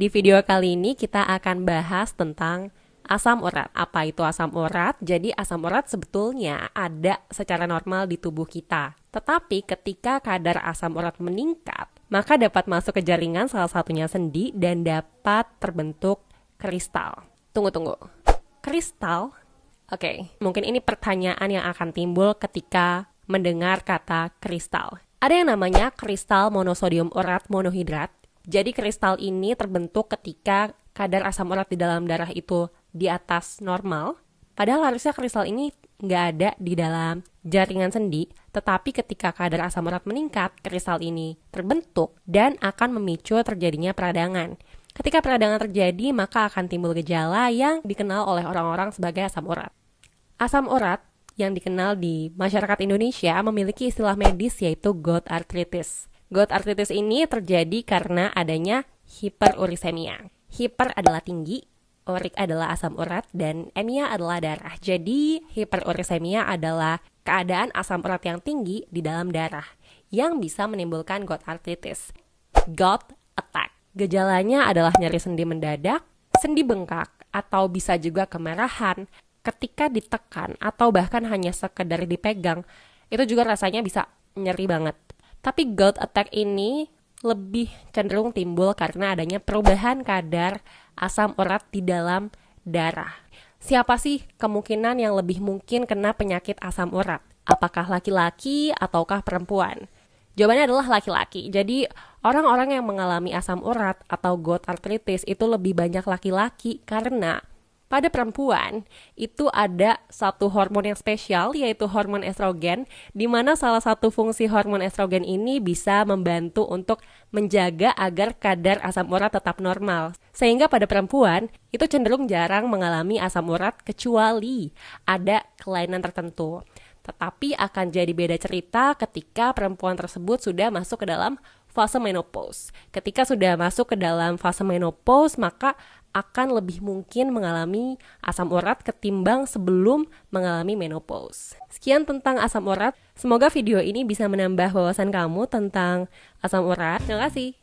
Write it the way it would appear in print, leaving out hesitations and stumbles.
Di video kali ini kita akan bahas tentang asam urat. Apa itu asam urat? Jadi asam urat sebetulnya ada secara normal di tubuh kita. Tetapi ketika kadar asam urat meningkat, maka dapat masuk ke jaringan salah satunya sendi dan dapat terbentuk kristal. Tunggu. Kristal? Oke, mungkin ini pertanyaan yang akan timbul ketika mendengar kata kristal. Ada yang namanya kristal monosodium urat monohidrat. Jadi kristal ini terbentuk ketika kadar asam urat di dalam darah itu di atas normal. Padahal harusnya kristal ini nggak ada di dalam jaringan sendi. Tetapi ketika kadar asam urat meningkat, kristal ini terbentuk dan akan memicu terjadinya peradangan. Ketika peradangan terjadi, maka akan timbul gejala yang dikenal oleh orang-orang sebagai asam urat. Asam urat yang dikenal di masyarakat Indonesia memiliki istilah medis yaitu gout arthritis. Gout arthritis ini terjadi karena adanya hiperurisemia. Hiper adalah tinggi, urik adalah asam urat, dan emia adalah darah. Jadi hiperurisemia adalah keadaan asam urat yang tinggi di dalam darah yang bisa menimbulkan gout arthritis. Gout attack. Gejalanya adalah nyeri sendi mendadak, sendi bengkak, atau bisa juga kemerahan. Ketika ditekan atau bahkan hanya sekedar dipegang, itu juga rasanya bisa nyeri banget. Tapi gout attack ini lebih cenderung timbul karena adanya perubahan kadar asam urat di dalam darah. Siapa sih kemungkinan yang lebih mungkin kena penyakit asam urat? Apakah laki-laki ataukah perempuan? Jawabannya adalah laki-laki. Jadi orang-orang yang mengalami asam urat atau gout arthritis itu lebih banyak laki-laki karena pada perempuan itu ada satu hormon yang spesial yaitu hormon estrogen, di mana salah satu fungsi hormon estrogen ini bisa membantu untuk menjaga agar kadar asam urat tetap normal. Sehingga pada perempuan itu cenderung jarang mengalami asam urat kecuali ada kelainan tertentu. Tetapi akan jadi beda cerita ketika perempuan tersebut sudah masuk ke dalam fase menopause. Ketika sudah masuk ke dalam fase menopause, maka akan lebih mungkin mengalami asam urat ketimbang sebelum mengalami menopause. Sekian tentang asam urat. Semoga video ini bisa menambah wawasan kamu tentang asam urat. Terima kasih.